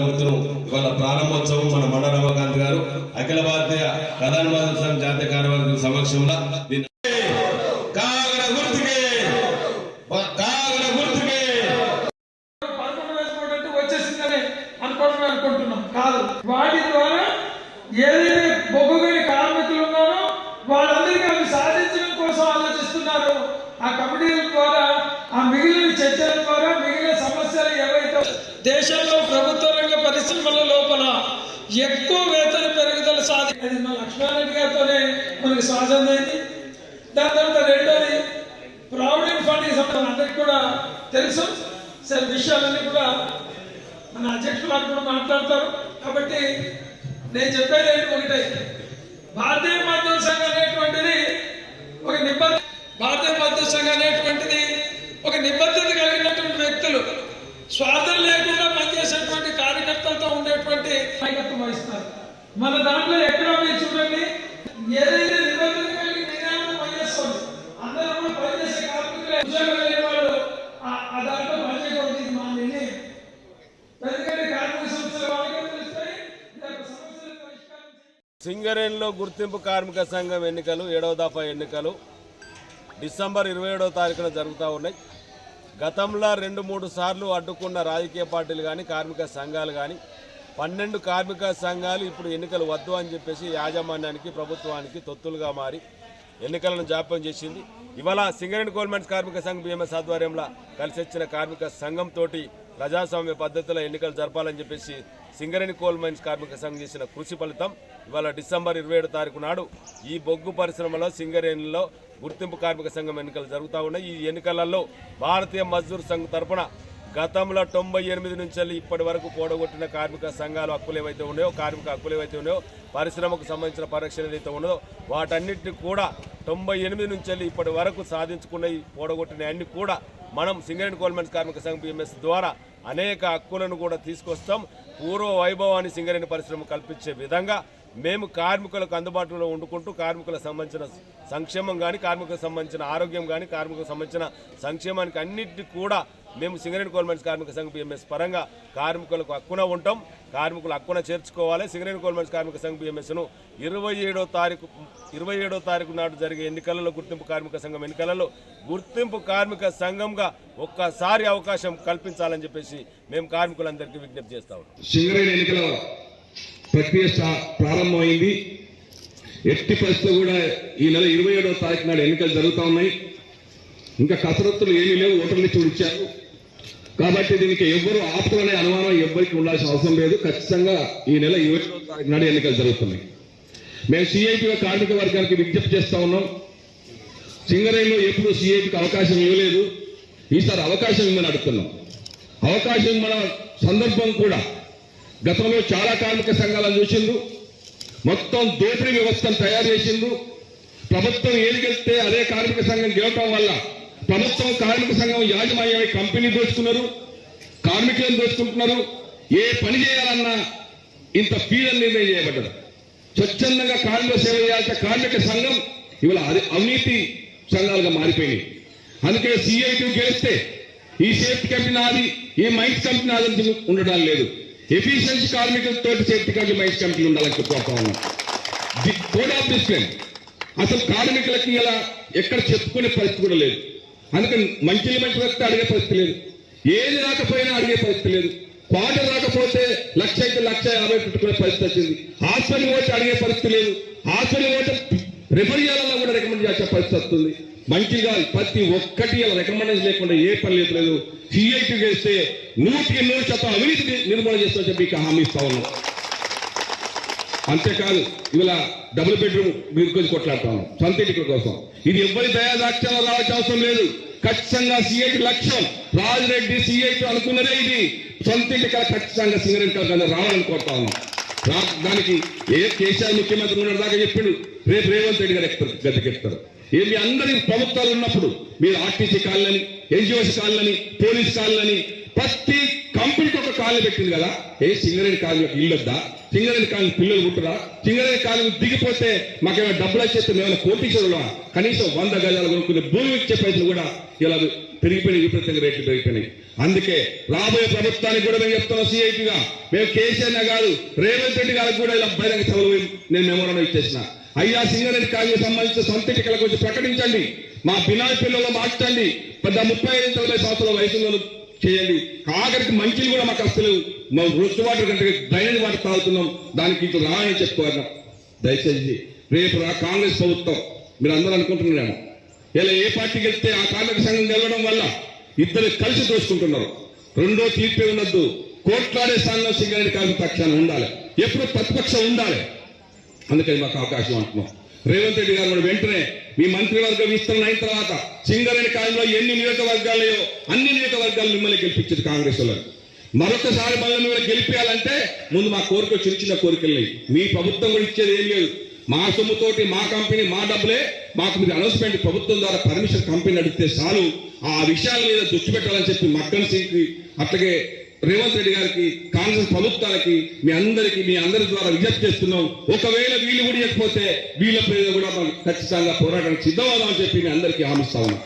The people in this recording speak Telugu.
గుర్తును ఇవాళ ప్రారంభోత్సవం మన మండ రమాకాంత్ గారు అఖిల భారతీయ ప్రధాన మజ్దూర్ సంఘ్ జాతీయ కార్యవర్గ సమక్షంలో అనుకుంటున్నాం కాదు. వాటి ద్వారా ఏదైతే బొగ్గుగని కార్మికులు ఉన్నారో వాళ్ళందరికీ అవి సాధించడం కోసం ఆలోచిస్తున్నారు. ఆ కమిటీల ద్వారా ఆ మిగిలిన చర్చల ద్వారా మిగిలిన సమస్యలు ఏవైతే దేశంలో ప్రభుత్వ రంగ పరిశ్రమల లోపల ఎక్కువ వేతన పెరుగుదల సాధించింది మా లక్ష్మారెడ్డి గారితోనే మనకి స్వాతంత్రైంది. దాని తర్వాత రెండోది ప్రావిడెంట్ ఫండ్ అందరికి కూడా తెలుసు. సార్ విషయాలన్నీ కూడా మన అధ్యక్షులు కూడా మాట్లాడతారు. కాబట్టి నేను చెప్పేది ఒకటే, భారతీయ మజ్దూర్ సంఘ్ అనేటువంటిది ఒక నిబద్ధత, భారతీయ మజ్దూర్ సంఘ్ అనేటువంటిది ఒక నిబద్ధత కలిగినటువంటి వ్యక్తులు, స్వార్థం లేకుండా పనిచేసేటువంటి కార్యకర్తలతో ఉండేటువంటి నాయకత్వం వహిస్తున్నారు. మన దాంట్లో ఎక్కడ మీరు చూడండి, ఏదైతే నిబద్ధత కలిగి నిర్ణయం పనిచేస్తుంది అందరూ కూడా పనిచేసే కార్మికులే, ఉద్యోగం లేని వాళ్ళు ఆ దాంట్లో పనిచేయకూడదు. ఇది మా నిర్ణయం. సింగరేణిలో గుర్తింపు కార్మిక సంఘం ఎన్నికలు 7వ దఫా ఎన్నికలు డిసెంబర్ 27వ తారీఖున జరుగుతూ ఉన్నాయి. గతంలో 2-3 సార్లు అడ్డుకున్న రాజకీయ పార్టీలు కానీ కార్మిక సంఘాలు కానీ 12 కార్మిక సంఘాలు ఇప్పుడు ఎన్నికలు వద్దు అని చెప్పేసి యాజమాన్యానికి ప్రభుత్వానికి తొత్తులుగా మారి ఎన్నికలను జాప్యం చేసింది. ఇవాళ సింగరేణి కోల్ మైన్స్ కార్మిక సంఘం బిఎంఎస్ ఆధ్వర్యంలో కలిసి వచ్చిన కార్మిక సంఘంతో ప్రజాస్వామ్య పద్ధతిలో ఎన్నికలు జరపాలని చెప్పేసి సింగరేణి కోల్ మైన్స్ కార్మిక సంఘం చేసిన కృషి ఫలితం ఇవాళ డిసెంబర్ 27వ తారీఖు నాడు ఈ బొగ్గు పరిశ్రమలో సింగరేణిలో గుర్తింపు కార్మిక సంఘం ఎన్నికలు జరుగుతూ ఉన్నాయి. ఈ ఎన్నికలలో భారతీయ మజ్దూర్ సంఘ్ తరఫున గతంలో 98 నుంచి ఇప్పటి వరకు పోడగొట్టిన కార్మిక సంఘాలు హక్కులు ఏవైతే ఉన్నాయో, కార్మిక హక్కులు ఏవైతే ఉన్నాయో, పరిశ్రమకు సంబంధించిన పరిరక్షణ ఏదైతే ఉన్నదో వాటన్నిటిని కూడా 98 నుంచి ఇప్పటి వరకు సాధించుకున్న ఈ పోడగొట్టిన అన్ని కూడా మనం సింగరేణి కోల్ మైన్స్ కార్మిక సంఘం బిఎంఎస్ ద్వారా అనేక హక్కులను కూడా తీసుకొస్తాం. పూర్వ వైభవాన్ని సింగరేణి పరిశ్రమ కల్పించే విధంగా మేము కార్మికులకు అందుబాటులో ఉండుకుంటూ కార్మికులకు సంబంధించిన సంక్షేమం కానీ, కార్మికులకు సంబంధించిన ఆరోగ్యం కానీ, కార్మికులకు సంబంధించిన సంక్షేమానికి అన్నింటినీ కూడా మేము సింగరేణి కోల్ మైన్స్ కార్మిక సంఘం బిఎంఎస్ పరంగా కార్మికులకు హక్కున ఉంటాం. కార్మికులు హక్కున చేర్చుకోవాలి. సింగరేణి కోల్ మైన్స్ కార్మిక సంఘం బిఎంఎస్ను 27వ తారీఖు నాడు జరిగే ఎన్నికలలో గుర్తింపు కార్మిక సంఘం ఎన్నికలలో గుర్తింపు కార్మిక సంఘంగా ఒక్కసారి అవకాశం కల్పించాలని చెప్పేసి మేము కార్మికులందరికీ విజ్ఞప్తి చేస్తా ఉన్నాం. సింగరేణి ఎన్నికల ప్రక్రియ ప్రారంభమైంది. ఎట్టి పరిస్థితుల్లో కూడా ఈ నెల 27వ తారీఖు నాడు ఎన్నికలు జరుగుతూ ఉన్నాయి. ఇంకా కసరత్తులు ఏమీ లేవు, ఓటర్లు చూడించారు. కాబట్టి దీనికి ఎవ్వరూ ఆపుతులనే అనుమానం ఎవ్వరికి ఉండాల్సిన అవసరం లేదు. ఖచ్చితంగా ఈ నెల 27వ తారీఖు నాడు ఎన్నికలు జరుగుతున్నాయి. మేము సిఐటిగా కార్మిక వర్గానికి విజ్ఞప్తి చేస్తా ఉన్నాం. సింగరేణిలో ఎప్పుడు సిఐటికి అవకాశం ఇవ్వలేదు, ఈసారి అవకాశం ఇవ్వమని అడుగుతున్నాం. అవకాశం ఇవ్వమన్న సందర్భం కూడా గతంలో చాలా కార్మిక సంఘాలను చూసిండు, మొత్తం దోపిడీ వ్యవస్థను తయారు చేసిండు. ప్రభుత్వం ఏది గెలిస్తే అదే కార్మిక సంఘం గెలవటం వల్ల ప్రభుత్వం కార్మిక సంఘం యాజమాన్యమై కంపెనీ దోచుకున్నారు, కార్మికులను దోచుకుంటున్నారు. ఏ పని చేయాలన్నా ఇంత ఫీజులు నిర్ణయం చేయబడ్డది. స్వచ్ఛందంగా కార్మిక సేవ చేయాల్సిన కార్మిక సంఘం ఇవాళ అవినీతి సంఘాలుగా మారిపోయినాయి. అందుకే సిఐటి గెలిస్తే ఈ సేఫ్టీ కంపెనీ నాది, ఈ మైన్స్ కంపెనీ నాది ఉండడం లేదు. ఎఫిషియన్సీ కార్మికులతో సేఫ్టీ కంపెనీ మైన్స్ కంపెనీలు ఉండాలని చెప్పుకోతా ఉన్నాం. ది కోడ్ ఆఫ్ డిసిప్లిన్ అసలు కార్మికులకి ఇలా ఎక్కడ చెప్పుకునే పరిస్థితి కూడా లేదు. అందుకని మంచి వస్తే అడిగే పరిస్థితి లేదు, ఏది రాకపోయినా అడిగే పరిస్థితి లేదు. క్వార్టర్ రాకపోతే 1,00,000 అయితే 1,50,000 పెట్టుకునే పరిస్థితి వచ్చింది. హాస్పిటల్ పోతే అడిగే పరిస్థితి లేదు, హాస్పిటల్ పోతే రిఫర్ చేయాలన్నా కూడా రికమెండ్ చేసే పరిస్థితి వస్తుంది. మంచిగా ప్రతి ఒక్కటి ఇలా రికమెండేషన్ లేకుండా ఏ పని లేదు. సిఐటి చేస్తే 100% అవినీతి నిర్మూలన చేస్తామని చెప్పి హామీ ఇస్తా ఉన్నాం. అంతేకాదు ఇవాళ డబుల్ బెడ్రూమ్ మీరు గురించి కొట్లాడుతా ఉన్నాం సొంత ఇంటి కోసం. ఇది ఎవరి దయాదాక్షాలు రావాల్సిన అవసరం లేదు. ఖచ్చితంగా సిఐటి లక్ష్యం రాజిరెడ్డి సిఐటి అనుకున్నదే ఇది. సొంత ఇంటి కల ఖచ్చితంగా సింగరేణి కల రావాలని కోరుతా ఉన్నాం. దానికి ఏ కేసీఆర్ ముఖ్యమంత్రి ఉన్న దాకా చెప్పిండు, రేపు రేవంత్ రెడ్డి గారు గద్దెకెత్తారు. ఏమి అందరి ప్రభుత్వాలు ఉన్నప్పుడు మీరు RTC colony, NGOs colony, police colony, ప్రతి కంపెనీకి ఒక కాలనీ పెట్టింది కదా. ఏ సింగరేణి కాలనీకి ఇల్లొద్దా? సింగరేణి కాలనీ పిల్లలు పుట్టరా? సింగరేణి కాలనీ దిగిపోతే మాకేమైనా డబ్బులు వచ్చేస్తే మేమైనా కోటీశ్వరులా? కనీసం 100 గజాలు కొనుక్కునే భూమి ఇచ్చే పైసలు కూడా ఇలా పెరిగిపోయినాయి, విపరీతంగా రేట్లు పెరిగిపోయినాయి. అందుకే రాబోయే ప్రభుత్వానికి కూడా మేము చెప్తున్నాం సిఐటిగా, మేము కేసీఆర్ గారు రేవంత్ రెడ్డి గారికి కూడా ఇలా బహిరంగ సభలు నేను మెమోరాండం ఇచ్చేసిన. అయ్యా సింగరేణి కాలనీకి సంబంధించిన సొంత టికెట్ల గురించి ప్రకటించండి, మా బినాయి పిల్లలు మార్చండి, 35-40 సంవత్సరాల వయసులో చేయండి. ఆఖరికి మంచిలు కూడా మాకు అసలు మా రొచ్చు వాటర్ కంటే డ్రైనేజ్ వాటర్ తాగుతున్నాం, దానికి ఇటు రాని చెప్పుకోవాలి. దయచేసి రేపు కాంగ్రెస్ ప్రభుత్వం మీరు అందరూ అనుకుంటున్నారేమో ఇలా ఏ పార్టీకి వెళ్తే ఆ కార్మిక సంఘం గెలవడం వల్ల ఇద్దరు కలిసి దోచుకుంటున్నారు. రెండో తీర్పే ఉండద్దు, కోట్లాడే స్థానంలో సింగరేణి కార్మిక పక్షాన ఉండాలి, ఎప్పుడు ప్రతిపక్షం ఉండాలి. అందుకని మాకు అవకాశం అంటున్నాం. రేవంత్ రెడ్డి గారు వెంటనే మీ మంత్రివర్గం విస్తరణ అయిన తర్వాత సింగరేణి కాలంలో ఎన్ని నియోజకవర్గాలయో అన్ని నియోజకవర్గాలు మిమ్మల్ని గెలిపించింది కాంగ్రెస్ వాళ్ళు. మరొకసారి మళ్ళీ మిమ్మల్ని గెలిపేయాలంటే ముందు మా కోరిక చిన్న చిన్న కోరికలు, మీ ప్రభుత్వం కూడా ఇచ్చేది ఏం లేదు. మా సొమ్ముతోటి మా కంపెనీ మా డబ్బులే, మాకు మీరు అనౌన్స్మెంట్ ప్రభుత్వం ద్వారా పర్మిషన్ కంపెనీ అడిగితే చాలు, ఆ విషయాల మీద దృష్టి పెట్టాలని చెప్పి మక్కన్ సింగ్ కి అట్లాగే రేవంత్ రెడ్డి గారికి కాంగ్రెస్ ప్రభుత్వానికి మీ అందరి ద్వారా విజ్ఞప్తి చేస్తున్నాం. ఒకవేళ వీళ్ళు కూడా ఇవ్వకపోతే వీళ్ళ పేద కూడా మనం ఖచ్చితంగా పోరాటానికి సిద్ధమవుదామని చెప్పి మీ అందరికీ హామీ ఇస్తా ఉన్నాం.